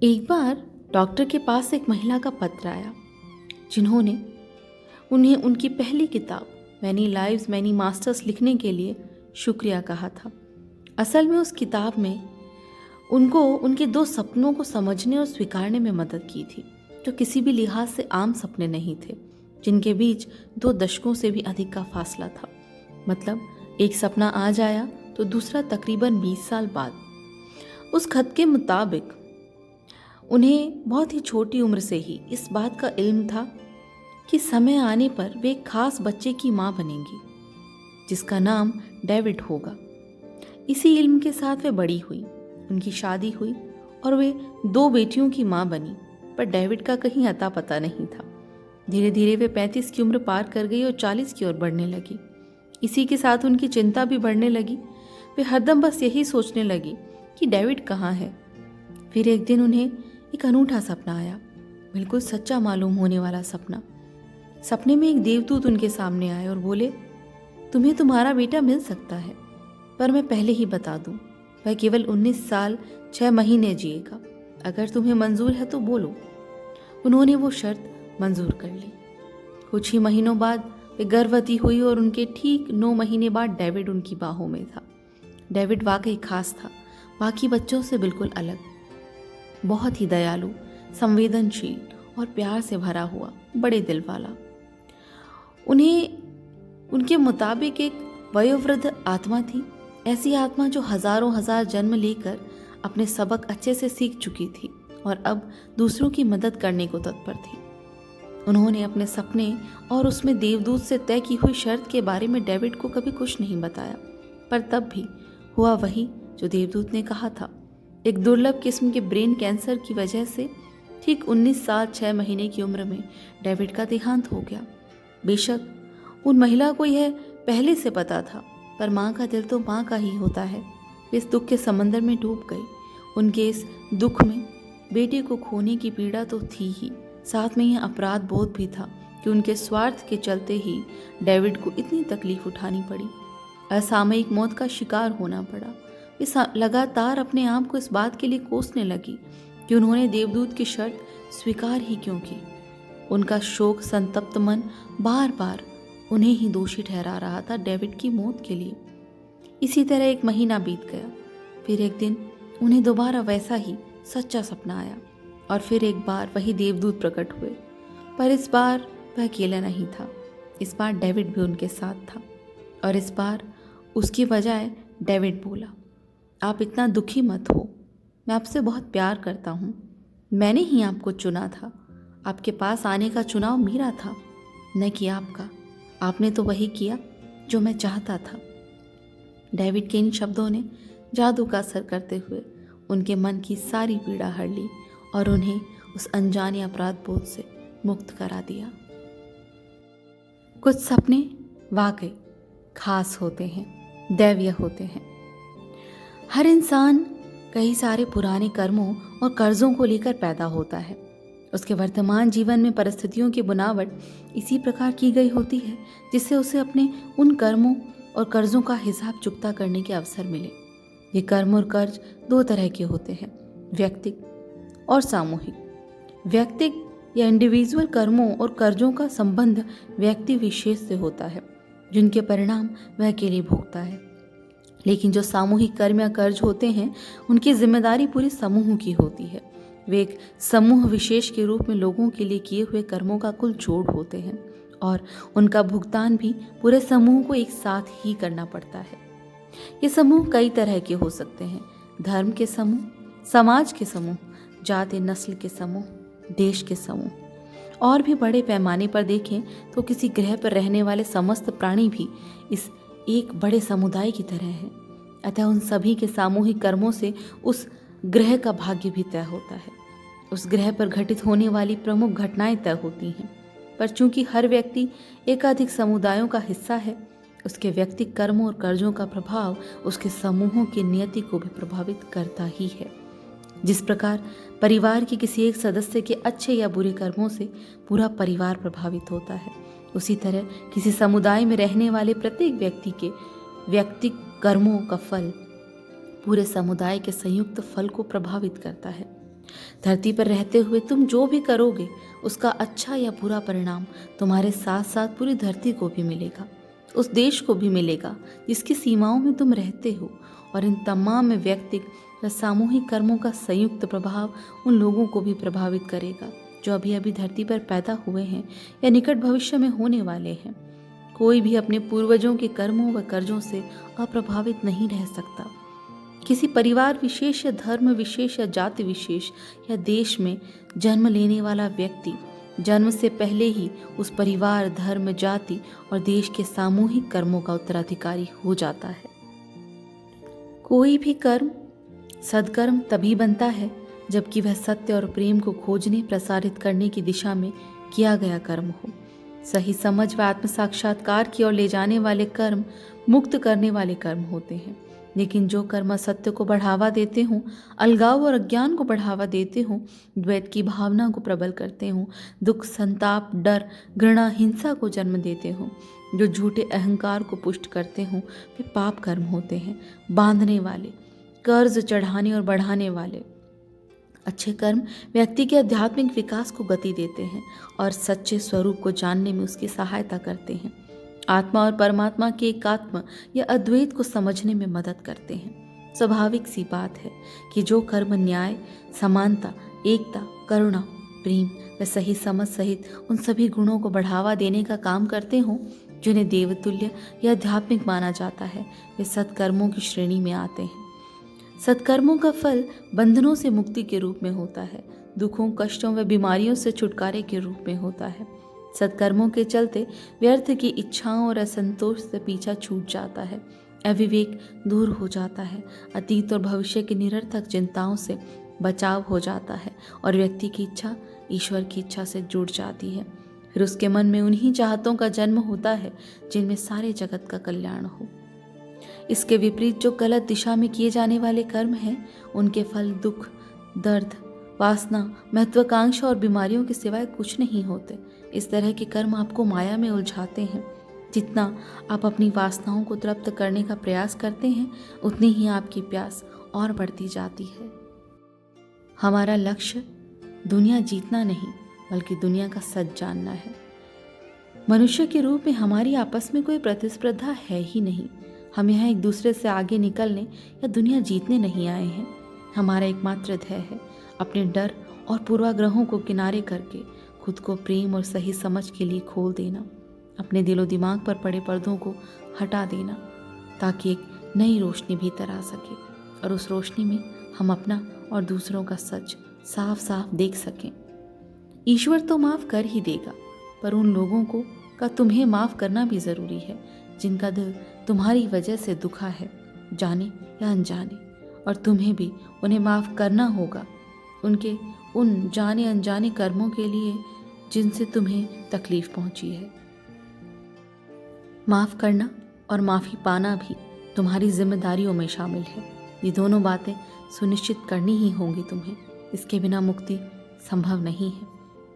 एक बार डॉक्टर के पास एक महिला का पत्र आया जिन्होंने उन्हें उनकी पहली किताब मैनी लाइव्स मैनी मास्टर्स लिखने के लिए शुक्रिया कहा था। असल में उस किताब में उनको उनके दो सपनों को समझने और स्वीकारने में मदद की थी, जो किसी भी लिहाज से आम सपने नहीं थे, जिनके बीच 2 दशकों से भी अधिक का फासला था। मतलब एक सपना आज आया तो दूसरा तकरीबन 20 साल बाद। उस खत के मुताबिक उन्हें बहुत ही छोटी उम्र से ही इस बात का इल्म था कि समय आने पर वे एक खास बच्चे की माँ बनेंगी, जिसका नाम डेविड होगा। इसी इल्म के साथ वे बड़ी हुई, उनकी शादी हुई और वे 2 बेटियों की माँ बनी, पर डेविड का कहीं अता पता नहीं था। धीरे धीरे वे 35 की उम्र पार कर गई और 40 की ओर बढ़ने लगी। इसी के साथ उनकी चिंता भी बढ़ने लगी। वे हरदम बस यही सोचने लगी कि डेविड कहाँ है। फिर एक दिन उन्हें एक अनूठा सपना आया, बिल्कुल सच्चा मालूम होने वाला सपना। सपने में एक देवदूत उनके सामने आए और बोले, तुम्हें तुम्हारा बेटा मिल सकता है, पर मैं पहले ही बता दूं, वह केवल 19 साल 6 महीने जिएगा। अगर तुम्हें मंजूर है तो बोलो। उन्होंने वो शर्त मंजूर कर ली। कुछ ही महीनों बाद वे गर्भवती हुई और उनके ठीक 9 महीने बाद डेविड उनकी बाहों में था। डेविड वाकई खास था, बाकी बच्चों से बिल्कुल अलग, बहुत ही दयालु, संवेदनशील और प्यार से भरा हुआ, बड़े दिल वाला। उन्हें उनके मुताबिक एक वयोवृद्ध आत्मा थी, ऐसी आत्मा जो हजारों हजार जन्म लेकर अपने सबक अच्छे से सीख चुकी थी और अब दूसरों की मदद करने को तत्पर थी। उन्होंने अपने सपने और उसमें देवदूत से तय की हुई शर्त के बारे में डेविड को कभी कुछ नहीं बताया, पर तब भी हुआ वही जो देवदूत ने कहा था। एक दुर्लभ किस्म के ब्रेन कैंसर की वजह से ठीक 19 साल 6 महीने की उम्र में डेविड का देहांत हो गया। बेशक उन महिला को यह पहले से पता था, पर माँ का दिल तो माँ का ही होता है। वे इस दुख के समंदर में डूब गई। उनके इस दुख में बेटे को खोने की पीड़ा तो थी ही, साथ में यह अपराध बोध भी था कि उनके स्वार्थ के चलते ही डेविड को इतनी तकलीफ उठानी पड़ी, असामयिक मौत का शिकार होना पड़ा। इस लगातार अपने आप को इस बात के लिए कोसने लगी कि उन्होंने देवदूत की शर्त स्वीकार ही क्यों की। उनका शोक संतप्त मन बार बार उन्हें ही दोषी ठहरा रहा था डेविड की मौत के लिए। इसी तरह एक महीना बीत गया। फिर एक दिन उन्हें दोबारा वैसा ही सच्चा सपना आया और फिर एक बार वही देवदूत प्रकट हुए, पर इस बार वह अकेला नहीं था। इस बार डेविड भी उनके साथ था और इस बार उसकी बजाय डेविड बोला, आप इतना दुखी मत हो, मैं आपसे बहुत प्यार करता हूँ। मैंने ही आपको चुना था, आपके पास आने का चुनाव मेरा था, न कि आपका। आपने तो वही किया जो मैं चाहता था। डेविड के इन शब्दों ने जादू का असर करते हुए उनके मन की सारी पीड़ा हर ली और उन्हें उस अनजाने अपराध बोध से मुक्त करा दिया। कुछ सपने वाकई खास होते हैं, दैवीय होते हैं। हर इंसान कई सारे पुराने कर्मों और कर्जों को लेकर पैदा होता है। उसके वर्तमान जीवन में परिस्थितियों की बुनावट इसी प्रकार की गई होती है जिससे उसे अपने उन कर्मों और कर्जों का हिसाब चुकता करने के अवसर मिले। ये कर्म और कर्ज 2 तरह के होते हैं, व्यक्तिक और सामूहिक। व्यक्तिक या इंडिविजुअल कर्मों और कर्जों का संबंध व्यक्ति विशेष से होता है, जिनके परिणाम वह अकेले भोगता है। लेकिन जो सामूहिक कर्म या कर्ज होते हैं, उनकी जिम्मेदारी पूरे समूह की होती है। वे एक समूह विशेष के रूप में लोगों के लिए किए हुए कर्मों का कुल जोड़ होते हैं और उनका भुगतान भी पूरे समूह को एक साथ ही करना पड़ता है। ये समूह कई तरह के हो सकते हैं, धर्म के समूह, समाज के समूह, जाति नस्ल के समूह, देश के समूह। और भी बड़े पैमाने पर देखें तो किसी ग्रह पर रहने वाले समस्त प्राणी भी इस एक बड़े समुदाय की तरह है। अतः उन सभी के सामूहिक कर्मों से उस ग्रह का भाग्य भी तय होता है। उस ग्रह पर घटित होने वाली प्रमुख घटनाएं तय होती हैं, पर चूंकि हर व्यक्ति एकाधिक समुदायों का हिस्सा है, उसके व्यक्तिगत कर्मों और कर्जों का प्रभाव उसके समूहों की नियति को भी प्रभावित करता ही है। जिस प्रकार परिवार के किसी एक सदस्य के अच्छे या बुरे कर्मों से पूरा परिवार प्रभावित होता है, उसी तरह किसी समुदाय में रहने वाले प्रत्येक व्यक्ति के व्यक्तिगत कर्मों का फल पूरे समुदाय के संयुक्त फल को प्रभावित करता है। धरती पर रहते हुए तुम जो भी करोगे उसका अच्छा या बुरा परिणाम तुम्हारे साथ साथ पूरी धरती को भी मिलेगा, उस देश को भी मिलेगा जिसकी सीमाओं में तुम रहते हो। और इन तमाम व्यक्तिगत व सामूहिक कर्मों का संयुक्त प्रभाव उन लोगों को भी प्रभावित करेगा जो अभी अभी धरती पर पैदा हुए हैं या निकट भविष्य में होने वाले हैं। कोई भी अपने पूर्वजों के कर्मों व कर्जों से अप्रभावित नहीं रह सकता। किसी परिवार विशेष या धर्म विशेष या जाति विशेष या देश में जन्म लेने वाला व्यक्ति जन्म से पहले ही उस परिवार, धर्म, जाति और देश के सामूहिक कर्मों का उत्तराधिकारी हो जाता है। कोई भी कर्म सद्कर्म तभी बनता है जबकि वह सत्य और प्रेम को खोजने, प्रसारित करने की दिशा में किया गया कर्म हो। सही समझ व आत्म साक्षात्कार की ओर ले जाने वाले कर्म मुक्त करने वाले कर्म होते हैं। लेकिन जो कर्म सत्य को बढ़ावा देते हों, अलगाव और अज्ञान को बढ़ावा देते हों, द्वैत की भावना को प्रबल करते हों, दुख, संताप, डर, घृणा, हिंसा को जन्म देते हों, जो झूठे अहंकार को पुष्ट करते हों, वे पाप कर्म होते हैं, बांधने वाले, कर्ज चढ़ाने और बढ़ाने वाले। अच्छे कर्म व्यक्ति के आध्यात्मिक विकास को गति देते हैं और सच्चे स्वरूप को जानने में उसकी सहायता करते हैं। आत्मा और परमात्मा के एकात्म या अद्वैत को समझने में मदद करते हैं। स्वाभाविक सी बात है कि जो कर्म न्याय, समानता, एकता, करुणा, प्रेम व सही समझ सहित उन सभी गुणों को बढ़ावा देने का काम करते हों जिन्हें देवतुल्य या आध्यात्मिक माना जाता है, वे सत्कर्मों की श्रेणी में आते हैं। सत्कर्मों का फल बंधनों से मुक्ति के रूप में होता है, दुखों, कष्टों व बीमारियों से छुटकारे के रूप में होता है। सत्कर्मों के चलते व्यर्थ की इच्छाओं और असंतोष से पीछा छूट जाता है, अविवेक दूर हो जाता है, अतीत और भविष्य की निरर्थक चिंताओं से बचाव हो जाता है और व्यक्ति की इच्छा ईश्वर की इच्छा से जुड़ जाती है। फिर उसके मन में उन्हीं चाहतों का जन्म होता है जिनमें सारे जगत का कल्याण हो। इसके विपरीत जो गलत दिशा में किए जाने वाले कर्म हैं, उनके फल दुख, दर्द, वासना, महत्वाकांक्षा और बीमारियों के सिवाय कुछ नहीं होते। इस तरह के कर्म आपको माया में उलझाते हैं। जितना आप अपनी वासनाओं को तृप्त करने का प्रयास करते हैं, उतनी ही आपकी प्यास और बढ़ती जाती है। हमारा लक्ष्य दुनिया जीतना नहीं बल्कि दुनिया का सच जानना है। मनुष्य के रूप में हमारी आपस में कोई प्रतिस्पर्धा है ही नहीं। हम यहाँ एक दूसरे से आगे निकलने या दुनिया जीतने नहीं आए हैं। हमारा एकमात्र ध्येय है अपने डर और पूर्वाग्रहों को किनारे करके खुद को प्रेम और सही समझ के लिए खोल देना, अपने दिलो दिमाग पर पड़े पर्दों को हटा देना ताकि एक नई रोशनी भीतर आ सके और उस रोशनी में हम अपना और दूसरों का सच साफ साफ देख सकें। ईश्वर तो माफ़ कर ही देगा, पर उन लोगों को का तुम्हें माफ़ करना भी ज़रूरी है जिनका दिल तुम्हारी वजह से दुखा है, जाने या अनजाने, और तुम्हें भी उन्हें माफ़ करना होगा उनके उन जाने अनजाने कर्मों के लिए जिनसे तुम्हें तकलीफ पहुंची है। माफ़ करना और माफ़ी पाना भी तुम्हारी जिम्मेदारियों में शामिल है। ये दोनों बातें सुनिश्चित करनी ही होंगी तुम्हें। इसके बिना मुक्ति संभव नहीं है।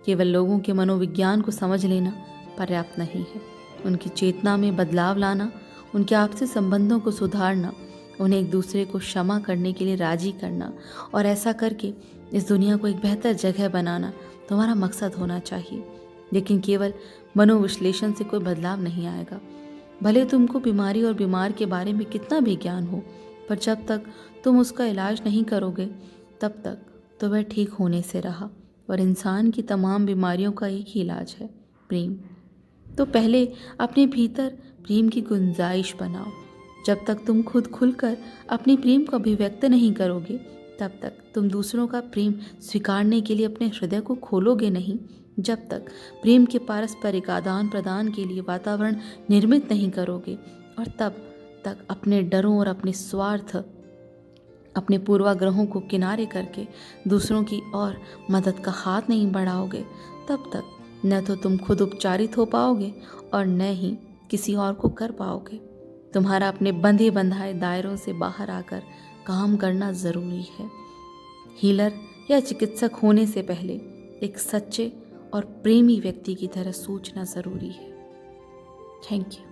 केवल लोगों के मनोविज्ञान को समझ लेना पर्याप्त नहीं है। उनकी चेतना में बदलाव लाना, उनके आपसी संबंधों को सुधारना, उन्हें एक दूसरे को क्षमा करने के लिए राजी करना और ऐसा करके इस दुनिया को एक बेहतर जगह बनाना तुम्हारा मकसद होना चाहिए। लेकिन केवल मनोविश्लेषण से कोई बदलाव नहीं आएगा। भले तुमको बीमारी और बीमार के बारे में कितना भी ज्ञान हो, पर जब तक तुम उसका इलाज नहीं करोगे तब तक तो वह ठीक होने से रहा। और इंसान की तमाम बीमारियों का एक ही इलाज है, प्रेम। तो पहले अपने भीतर प्रेम की गुंजाइश बनाओ। जब तक तुम खुद खुलकर अपने प्रेम को अभिव्यक्त नहीं करोगे तब तक तुम दूसरों का प्रेम स्वीकारने के लिए अपने हृदय को खोलोगे नहीं। जब तक प्रेम के पारस्परिक आदान प्रदान के लिए वातावरण निर्मित नहीं करोगे और तब तक अपने डरों और अपने स्वार्थ, अपने पूर्वाग्रहों को किनारे करके दूसरों की और मदद का हाथ नहीं बढ़ाओगे, तब तक न तो तुम खुद उपचारित हो पाओगे और न ही किसी और को कर पाओगे। तुम्हारा अपने बंधे बंधाए दायरों से बाहर आकर काम करना ज़रूरी है। हीलर या चिकित्सक होने से पहले एक सच्चे और प्रेमी व्यक्ति की तरह सोचना ज़रूरी है। Thank you.